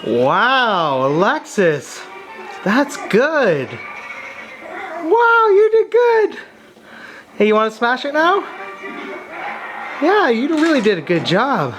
Wow, Alexis, that's good. Wow, you did good. Hey, you want to smash it now? Yeah, you really did a good job.